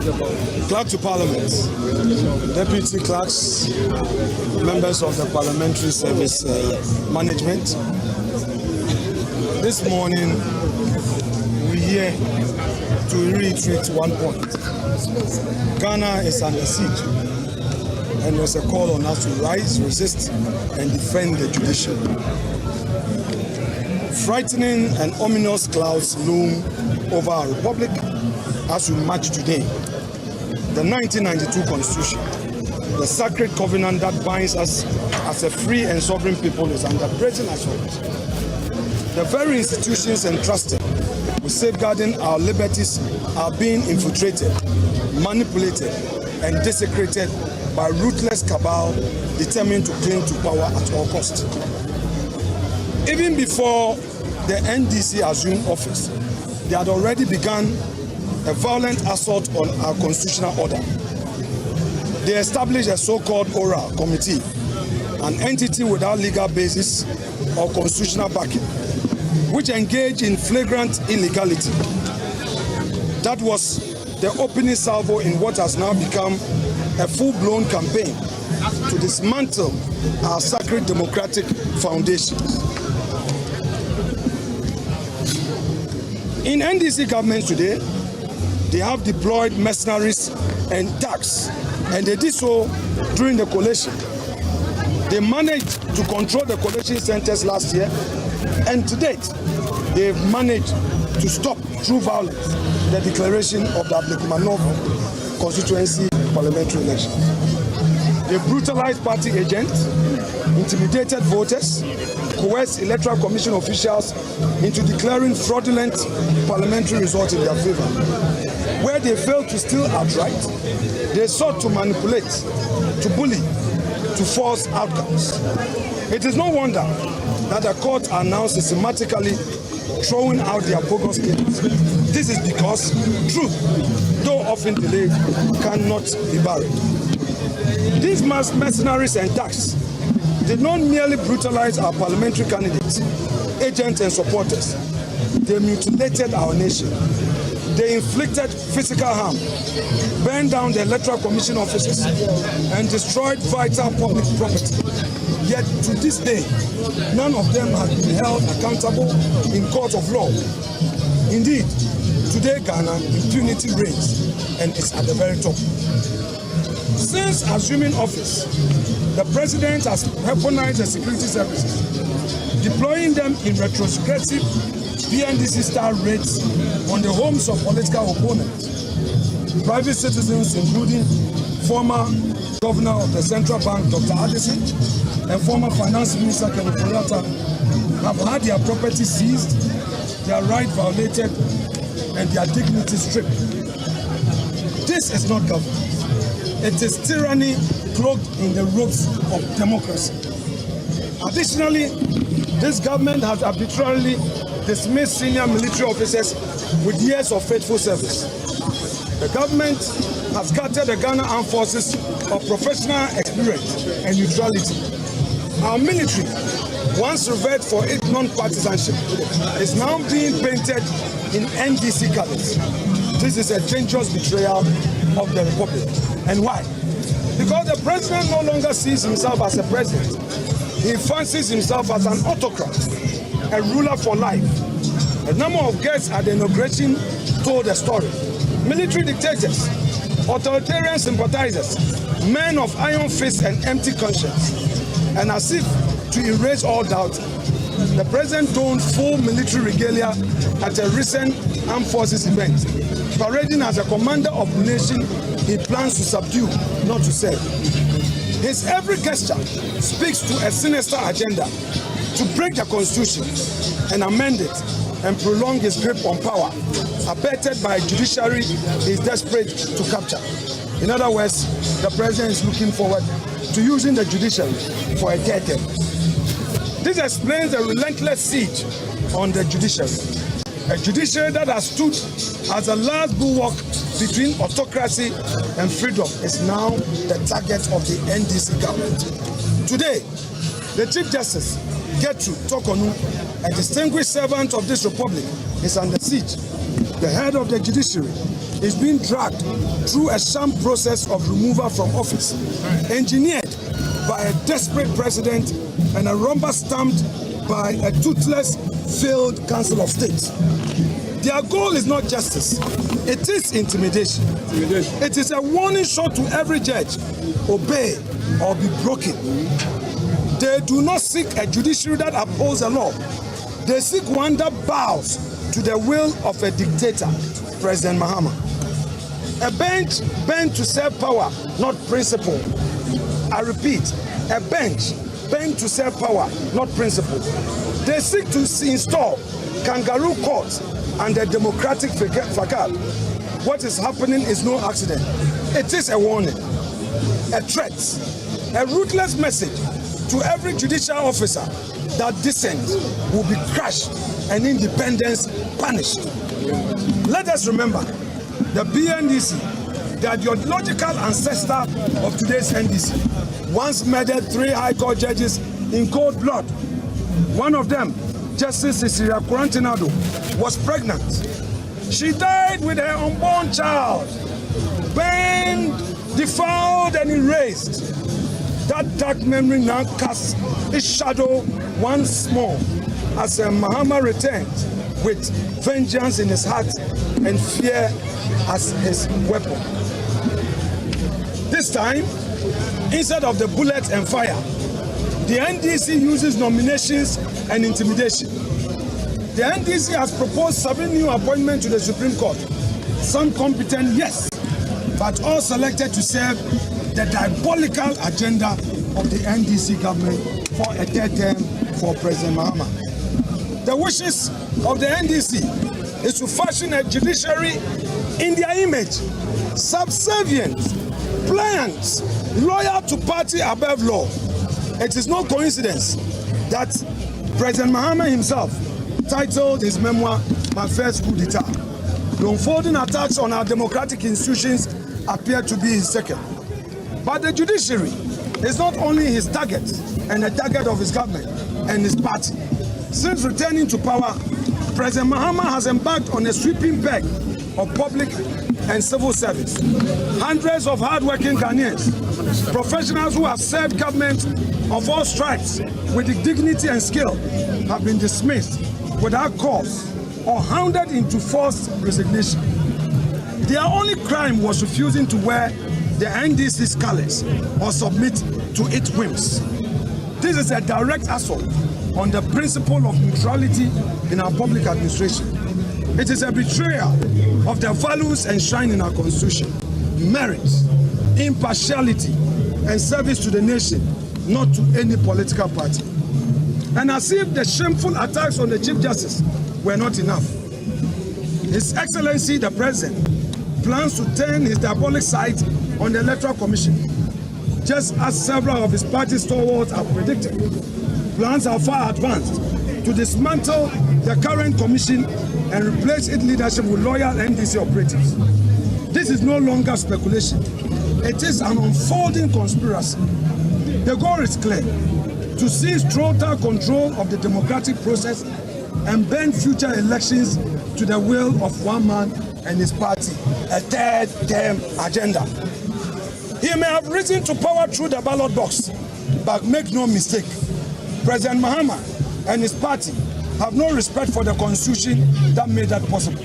Clerk to Parliament, Deputy Clerks, members of the Parliamentary Service Management. This morning, we're here to reiterate one point. Ghana is under siege, and there's a call on us to rise, resist, and defend the judiciary. Frightening and ominous clouds loom over our republic as we march today. The 1992 Constitution, the sacred covenant that binds us as a free and sovereign people, is under threatened assault. The very institutions entrusted with safeguarding our liberties are being infiltrated, manipulated, and desecrated by ruthless cabal determined to cling to power at all costs. Even before the NDC assumed office, they had already begun a violent assault on our constitutional order. They established a so-called Oral Committee, an entity without legal basis or constitutional backing, which engaged in flagrant illegality. That was the opening salvo in what has now become a full-blown campaign to dismantle our sacred democratic foundations. In NDC governments today, they have deployed mercenaries and thugs, and they did so during the coalition. They managed to control the coalition centers last year, and to date, they've managed to stop through violence the declaration of the Ablikmanov constituency parliamentary election. They brutalized party agents, intimidated voters, coerced electoral commission officials into declaring fraudulent parliamentary results in their favor. Where they failed to steal outright, they sought to manipulate, to bully, to force outcomes. It is no wonder that the court are now systematically throwing out their bogus claims. This is because truth, though often delayed, cannot be buried. These mercenaries and thugs did not merely brutalize our parliamentary candidates, agents and supporters. They mutilated our nation. They inflicted physical harm, burned down the electoral commission offices, and destroyed vital public property. Yet to this day, none of them has been held accountable in court of law. Indeed, today Ghana, impunity reigns and is at the very top. Since assuming office, the president has weaponized the security services, deploying them in retrospective PNDC-style raids on the homes of political opponents. Private citizens, including former governor of the central bank, Dr. Addison, and former finance minister, Kenneth Kuriata, have had their property seized, their rights violated, and their dignity stripped. This is not government. It is tyranny cloaked in the robes of democracy. Additionally, this government has arbitrarily dismissed senior military officers with years of faithful service. The government has scattered the Ghana Armed Forces of professional experience and neutrality. Our military, once revered for its non-partisanship, is now being painted in NDC colors. This is a dangerous betrayal of the Republic. And why? Because the president no longer sees himself as a president. He fancies himself as an autocrat, a ruler for life. A number of guests at the inauguration told the story. Military dictators, authoritarian sympathizers, men of iron fists and empty conscience. And as if to erase all doubt, the president donned full military regalia at a recent armed forces event, parading as a commander of the nation he plans to subdue, not to serve. His every gesture speaks to a sinister agenda to break the constitution and amend it and prolong his grip on power, abetted by a judiciary he is desperate to capture. In other words, the president is looking forward to using the judiciary for a third term. This explains the relentless siege on the judiciary. A judiciary that has stood as the last bulwark between autocracy and freedom is now the target of the NDC government. Today, the Chief Justice, Gertrude Tokonu, a distinguished servant of this republic, is under siege. the head of the judiciary, is being dragged through a sham process of removal from office, engineered by a desperate president and a rubber stamped by a toothless, failed Council of State. Their goal is not justice, it is intimidation. It is a warning shot to every judge: obey or be broken. They do not seek a judiciary that upholds the law. They seek one that bows to the will of a dictator, President Mahama. A bench bent to serve power, not principle. I repeat, a bench bent to serve power, not principle. They seek to install kangaroo courts and the democratic facade. What is happening is no accident. It is a warning, a threat, a ruthless message to every judicial officer that dissent will be crushed and independence punished. Let us remember, the BNDC, the ideological ancestor of today's NDC, once murdered 3 High Court judges in cold blood. One of them, Justice Cecilia Kurantinado, was pregnant. She died with her unborn child, burned, defiled, and erased. That dark memory now casts its shadow once more as Mahama returns with vengeance in his heart and fear as his weapon. This time, instead of the bullet and fire, the NDC uses nominations and intimidation. The NDC has proposed 7 new appointments to the Supreme Court. Some competent, yes, but all selected to serve the diabolical agenda of the NDC government for a 3rd term for President Mahama. The wishes of the NDC is to fashion a judiciary in their image, subservient, pliant, loyal to party above law. It is no coincidence that President Mahama himself titled his memoir, My First Coup d'etat. The unfolding attacks on our democratic institutions appear to be his second. But the judiciary is not only his target and the target of his government and his party. Since returning to power, President Mahama has embarked on a sweeping peg of public and civil service. Hundreds of hard-working Ghanaians, professionals who have served government of all stripes with dignity and skill, have been dismissed without cause or hounded into forced resignation. Their only crime was refusing to wear the NDC's colors or submit to its whims. This is a direct assault on the principle of neutrality in our public administration. It is a betrayal of the values enshrined in our constitution: merit, impartiality, and service to the nation, not to any political party. And as if the shameful attacks on the Chief Justice were not enough, His Excellency the President plans to turn his diabolic sight on the Electoral Commission, just as several of his party stalwarts have predicted. Plans are far advanced to dismantle the current commission and replace its leadership with loyal NDC operatives. This is no longer speculation. It is an unfolding conspiracy. The goal is clear: to seize total control of the democratic process and bend future elections to the will of one man and his party, a 3rd term agenda. He may have risen to power through the ballot box, but make no mistake, President Mahama and his party have no respect for the constitution that made that possible.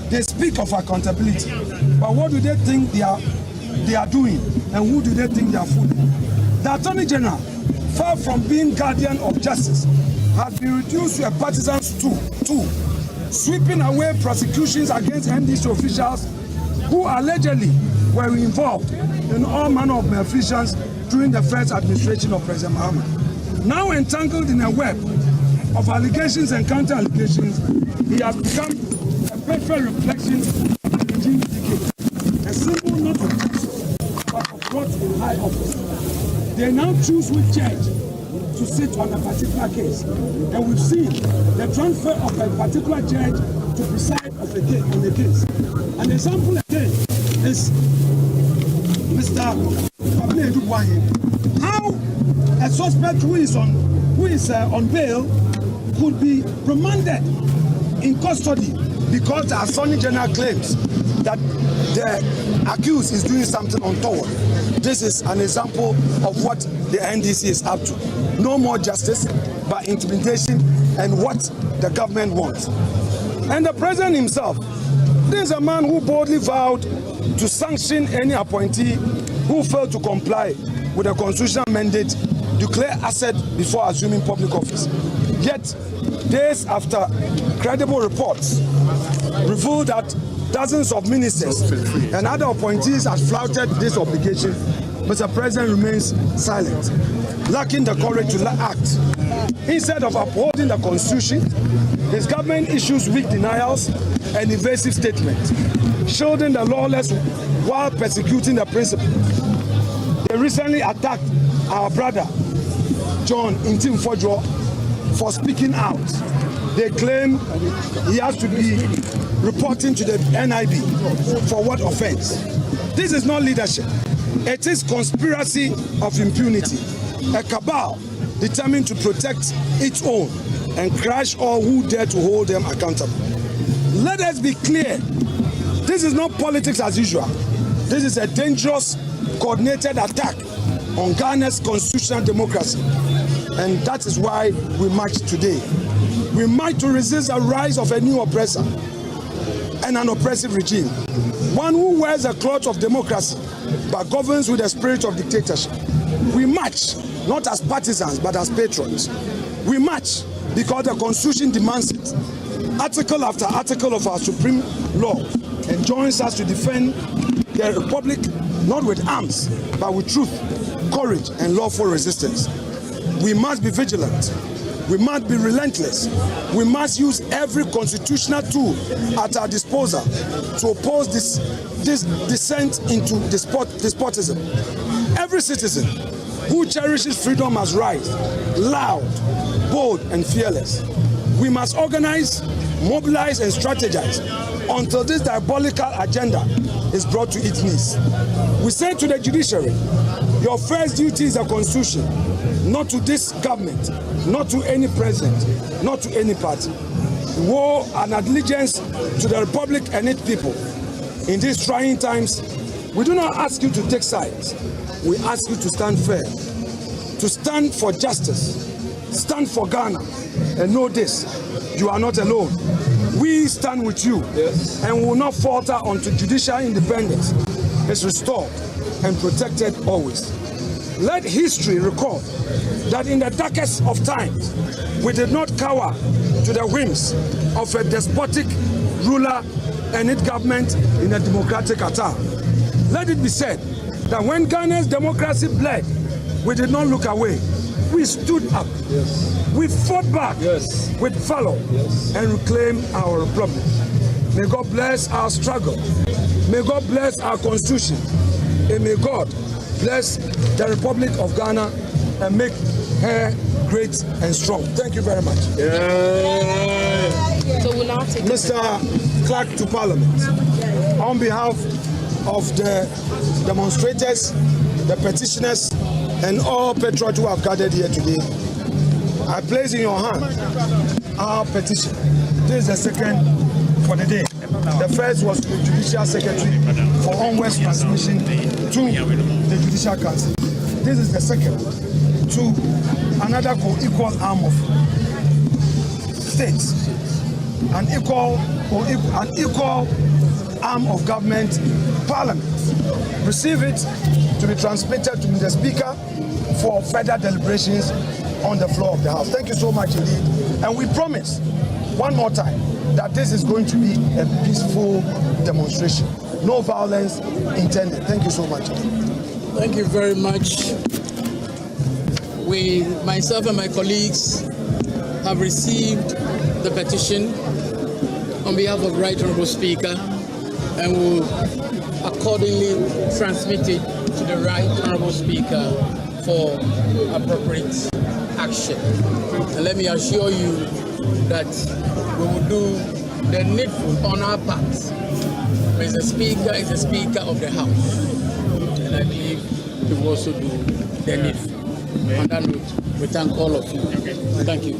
They speak of accountability, but what do they think they are doing, and who do they think they are fooling? The Attorney General, far from being guardian of justice, has been reduced to a partisan tool, sweeping away prosecutions against NDC officials who allegedly were involved in all manner of malfeasance during the first administration of President Mahama. Now entangled in a web of allegations and counter-allegations, he has become a perfect reflection of the regime's decay, a symbol not of justice, but of what's in high office. They now choose which judge to sit on a particular case, and we've seen the transfer of a particular judge to preside on the case. An example again is Mr. Afenyo Markin. How a suspect who is on bail could be remanded in custody because the Attorney General claims that the accused is doing something untoward. This is an example of what the NDC is up to. No more justice, but intimidation and what the government wants. And the president himself, this is a man who boldly vowed to sanction any appointee who failed to comply with the constitutional mandate, declare asset before assuming public office. Yet, days after credible reports revealed that dozens of ministers and other appointees have flouted this obligation, Mr. President remains silent, lacking the courage to act. Instead of upholding the Constitution, his government issues weak denials and evasive statements, shielding the lawless while persecuting the principle. They recently attacked our brother, John Intim-Fodjo, for speaking out. They claim he has to be reporting to the NIB. For what offense? This is not leadership. It is conspiracy of impunity, a cabal determined to protect its own and crush all who dare to hold them accountable. Let us be clear. This is not politics as usual. This is a dangerous, coordinated attack on Ghana's constitutional democracy. And that is why we march today. We march to resist the rise of a new oppressor and an oppressive regime. One who wears the cloth of democracy but governs with the spirit of dictatorship. We march not as partisans but as patrons. We march because the Constitution demands it. Article after article of our supreme law enjoins us to defend the Republic not with arms but with truth, courage and lawful resistance. We must be vigilant. We must be relentless. We must use every constitutional tool at our disposal to oppose this descent into despotism. Every citizen who cherishes freedom must rise, loud, bold, and fearless. We must organize, mobilize, and strategize until this diabolical agenda is brought to its knees. We say to the judiciary, your first duty is the Constitution, not to this government, not to any president, not to any party. Woe and allegiance to the Republic and its people. In these trying times, we do not ask you to take sides. We ask you to stand fair, to stand for justice, stand for Ghana, and know this, you are not alone. We stand with you, yes, and will not falter until judicial independence is restored and protected always. Let history record that in the darkest of times, we did not cower to the whims of a despotic ruler and its government in a democratic attack. Let it be said that when Ghana's democracy bled, we did not look away. We stood up. Yes. We fought back, yes, with valor, yes, and reclaimed our republic. May God bless our struggle. May God bless our constitution. And may God bless the Republic of Ghana and make her great and strong. Thank you very much. Yeah. So we'll now take Mr. Clerk to Parliament, on behalf of the demonstrators, the petitioners, and all patriots who have gathered here today, I place in your hand our petition. This is the second for the day. The first was to the Judicial Secretary for onwards transmission to the Judicial Council. This is the second to another co-equal arm of states, an equal arm of government, Parliament. Receive it to be transmitted to the Speaker for further deliberations on the floor of the House. Thank you so much indeed. And we promise one more time that this is going to be a peaceful demonstration. No violence intended. Thank you so much. Thank you very much. Myself and my colleagues have received the petition on behalf of Right Honourable Speaker and will accordingly transmit it to the Right Honourable Speaker for appropriate action. And let me assure you that we will do the needful on our part. Mr. Speaker is the Speaker of the House, and I believe we will also do the needful. On that note, we thank all of you. Thank you.